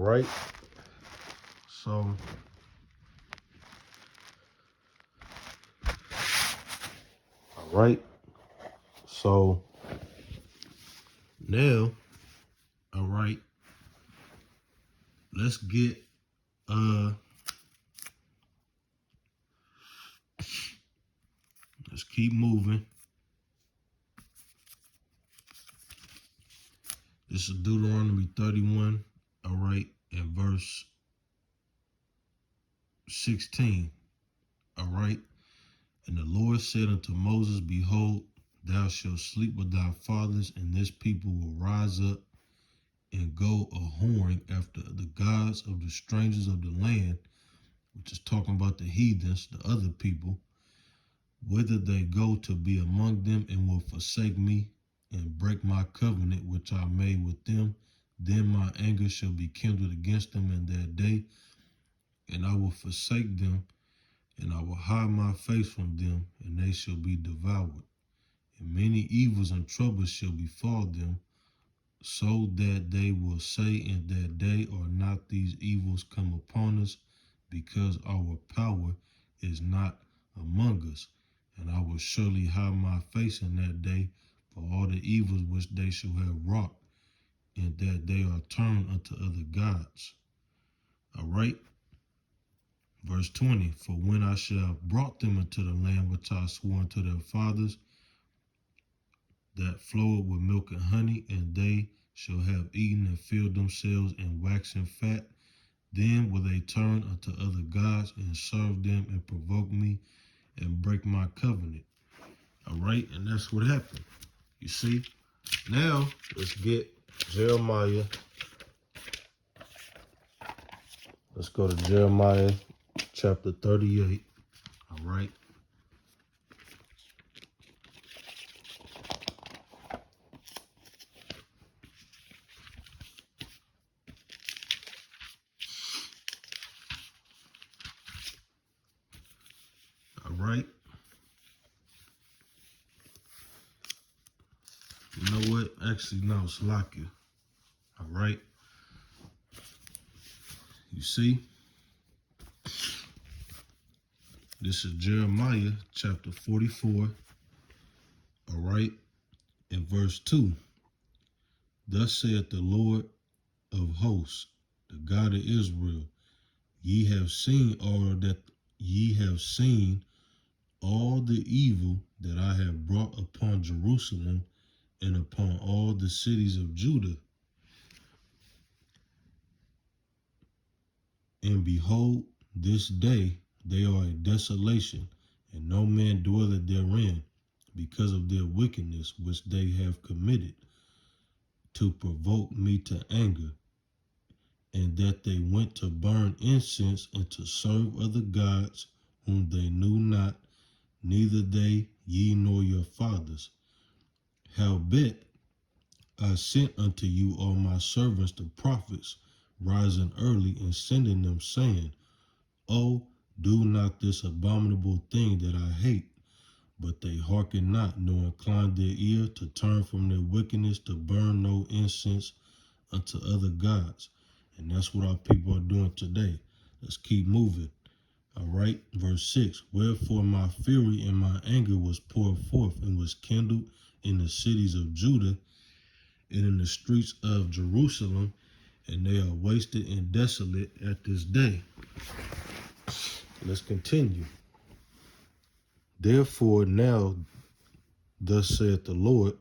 right. So all right. So now, all right, let's get let's keep moving. This is Deuteronomy 31, all right, and verse 16. All right. And the Lord said unto Moses, behold, thou shalt sleep with thy fathers, and this people will rise up and go a whoring after the gods of the strangers of the land, which is talking about the heathens, the other people, whither they go to be among them, and will forsake me and break my covenant which I made with them. Then my anger shall be kindled against them in that day, and I will forsake them, and I will hide my face from them, and they shall be devoured. And many evils and troubles shall befall them, so that they will say in that day, are not these evils come upon us, because our power is not among us? And I will surely hide my face in that day for all the evils which they shall have wrought, and that they are turned unto other gods. All right. Verse 20, for when I shall have brought them into the land which I swore unto their fathers, that floweth with milk and honey, and they shall have eaten and filled themselves and waxen fat, then will they turn unto other gods and serve them and provoke me and break my covenant. All right, and that's what happened. You see, now let's get Jeremiah. Let's go to Jeremiah chapter 38. All right. All right. You know what? Actually, no, it's Salakia. All right. You see, this is Jeremiah chapter 44. All right. In verse 2. Thus saith the Lord of hosts, the God of Israel, ye have seen all the evil that I have brought upon Jerusalem and upon all the cities of Judah. And behold, this day they are a desolation, and no man dwelleth therein, because of their wickedness which they have committed, to provoke me to anger, and that they went to burn incense and to serve other gods whom they knew not, neither they, ye nor your fathers. Howbeit I sent unto you all my servants the prophets, rising early and sending them, saying, Oh, do not this abominable thing that I hate. But they hearken not, nor incline their ear to turn from their wickedness, to burn no incense unto other gods. And that's what our people are doing today. Let's keep moving. All right. Verse 6. Wherefore my fury and my anger was poured forth and was kindled in the cities of Judah and in the streets of Jerusalem, and they are wasted and desolate at this day. Let's continue. Therefore now, thus saith the Lord,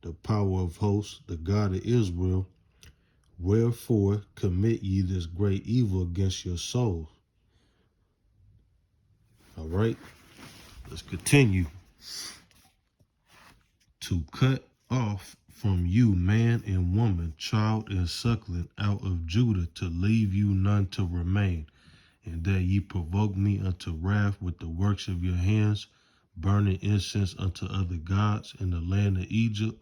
the power of hosts, the God of Israel, wherefore commit ye this great evil against your souls? All right, let's continue. To cut off from you man and woman, child and suckling out of Judah, to leave you none to remain, and that ye provoke me unto wrath with the works of your hands, burning incense unto other gods in the land of Egypt,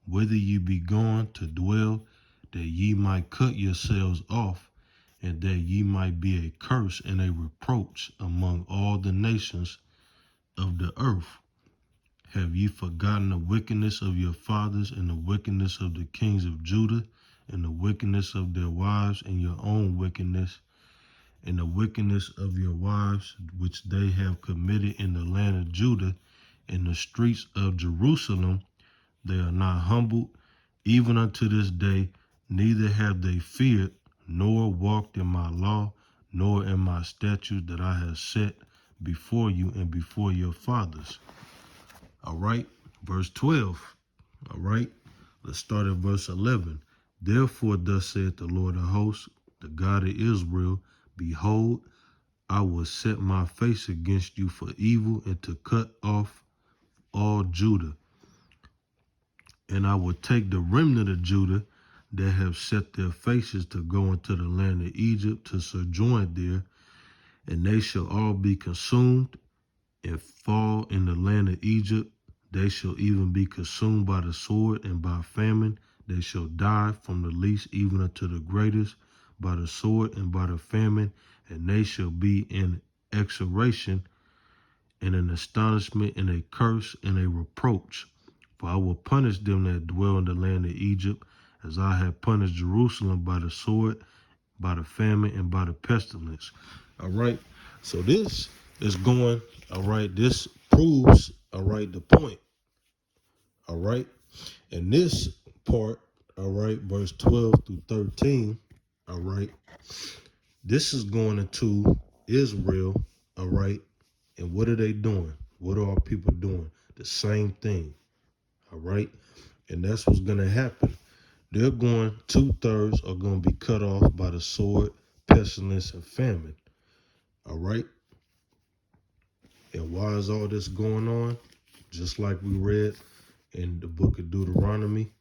whither ye be gone to dwell, that ye might cut yourselves off, and that ye might be a curse and a reproach among all the nations of the earth. Have ye forgotten the wickedness of your fathers and the wickedness of the kings of Judah and the wickedness of their wives, and your own wickedness, and the wickedness of your wives, which they have committed in the land of Judah, in the streets of Jerusalem. They are not humbled, even unto this day, neither have they feared, nor walked in my law, nor in my statutes that I have set before you and before your fathers. All right, verse 12. All right, let's start at verse 11. Therefore, thus saith the Lord of hosts, the God of Israel, behold, I will set my face against you for evil and to cut off all Judah. And I will take the remnant of Judah that have set their faces to go into the land of Egypt to sojourn there, and they shall all be consumed and fall in the land of Egypt. They shall even be consumed by the sword and by famine. They shall die from the least even unto the greatest by the sword and by the famine, and they shall be in execration and an astonishment and a curse and a reproach. For I will punish them that dwell in the land of Egypt, as I have punished Jerusalem by the sword, by the famine, and by the pestilence. All right. So this is going, all right, this proves, all right, the point. All right. And this part, all right, verse 12 through 13, all right, this is going into Israel, all right. And what are they doing? What are our people doing? The same thing. All right. And that's what's going to happen. They're going, 2/3 are going to be cut off by the sword, pestilence, and famine. All right. And why is all this going on? Just like we read in the book of Deuteronomy.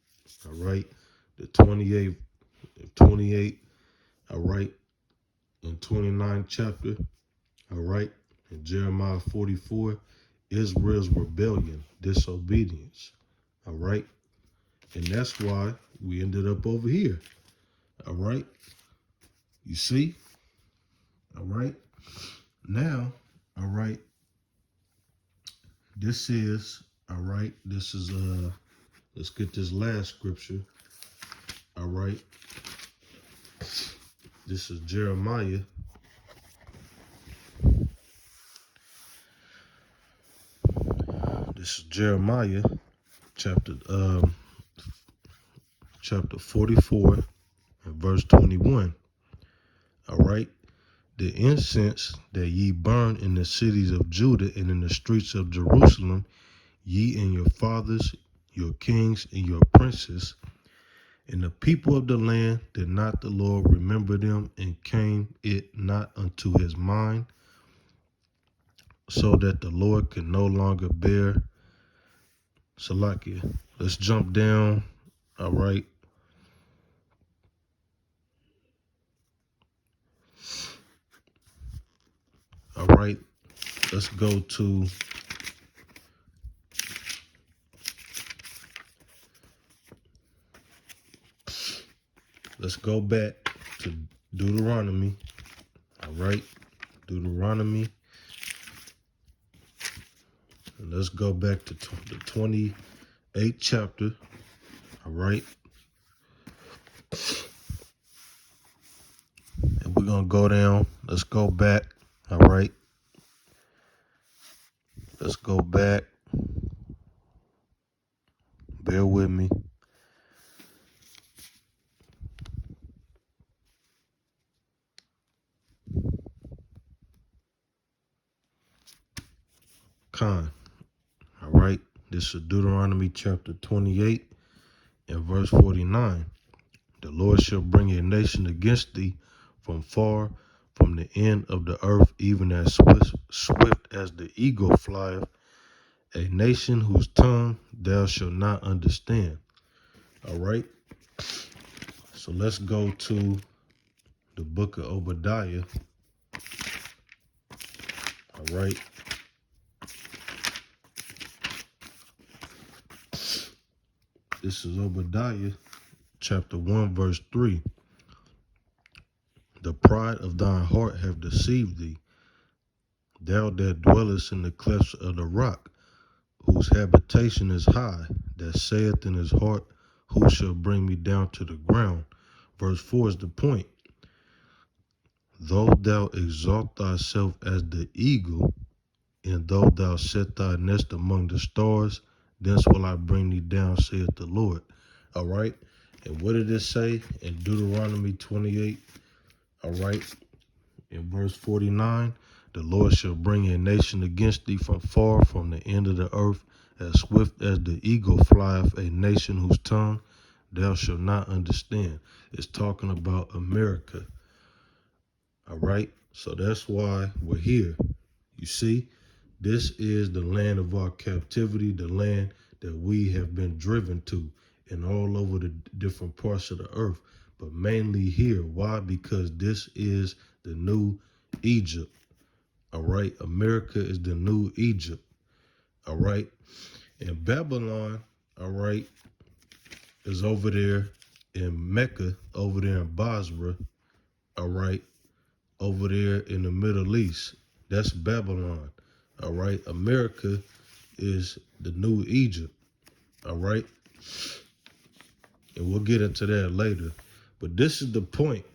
All right. The 28, all right. In 29th chapter. All right. In Jeremiah 44, Israel's rebellion, disobedience. All right. And that's why we ended up over here. All right. You see? All right. Now, all right. This is, all right. This is, let's get this last scripture. All right. This is Jeremiah. This is Jeremiah chapter 44 and verse 21. All right. The incense that ye burn in the cities of Judah and in the streets of Jerusalem, ye and your fathers, your kings and your princes, and the people of the land, did not the Lord remember them, and came it not unto his mind, so that the Lord could no longer bear. Salakia. Let's jump down. All right. All right. Let's go to let's go back to Deuteronomy. All right. Deuteronomy. And let's go back to the 28th chapter. All right. And we're going to go down. Let's go back. All right. Let's go back. Bear with me. Con. All right. This is Deuteronomy chapter 28 and verse 49. The Lord shall bring a nation against thee from far, from the end of the earth, even as swift as the eagle flieth, a nation whose tongue thou shalt not understand. All right. So let's go to the book of Obadiah. All right. This is Obadiah chapter 1, verse 3. The pride of thine heart have deceived thee, thou that dwellest in the clefts of the rock, whose habitation is high, that saith in his heart, who shall bring me down to the ground? Verse 4 is the point. Though thou exalt thyself as the eagle, and though thou set thy nest among the stars, thence will I bring thee down, saith the Lord. All right. And what did it say in Deuteronomy 28? All right. In verse 49, the Lord shall bring a nation against thee from far, from the end of the earth, as swift as the eagle flieth, a nation whose tongue thou shalt not understand. It's talking about America. All right. So that's why we're here. You see, this is the land of our captivity, the land that we have been driven to and all over the different parts of the earth, but mainly here. Why? Because this is the new Egypt. All right. America is the new Egypt. All right. And Babylon, all right, is over there in Mecca, over there in Basra, all right, over there in the Middle East. That's Babylon. All right. America is the new Egypt. All right. And we'll get into that later. But this is the point.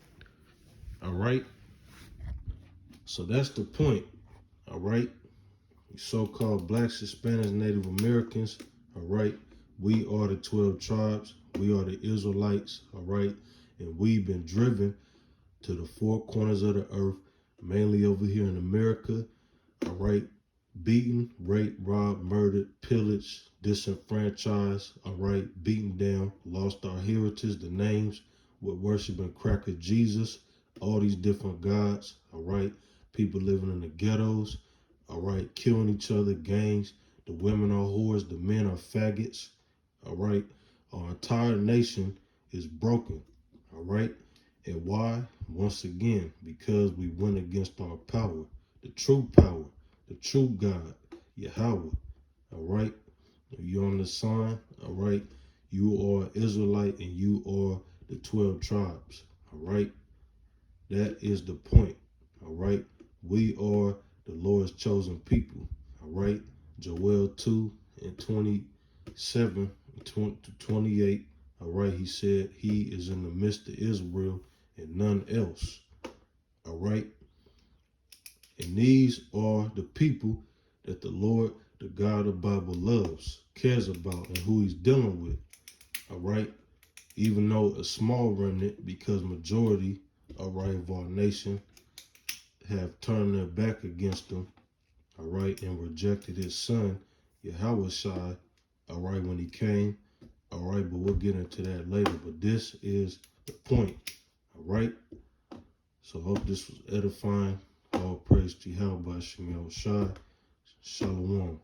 All right. So that's the point. All right. So-called blacks, Hispanics, Native Americans. All right. We are the 12 tribes. We are the Israelites. All right. And we've been driven to the four corners of the earth, mainly over here in America. All right. Beaten, raped, robbed, murdered, pillaged, disenfranchised, all right, beaten down, lost our heritage, the names, with worshiping cracker Jesus, all these different gods, all right, people living in the ghettos, all right, killing each other, gangs, the women are whores, the men are faggots, all right, our entire nation is broken, all right, and why? Once again, because we went against our power, the true power, the true God, Yahweh, all right? You're on the sign, all right? You are Israelite and you are the 12 tribes, all right? That is the point, all right? We are the Lord's chosen people, all right? Joel 2 and 27 to 28, all right? He said he is in the midst of Israel and none else, all right? And these are the people that the Lord, the God of the Bible loves, cares about, and who he's dealing with. All right. Even though a small remnant, because majority, all right, of our nation have turned their back against him, all right, and rejected his son, Yahweh Shai, all right, when he came. All right, but we'll get into that later. But this is the point. All right. So I hope this was edifying. All praise to Yahweh Shem Shai. Shalom.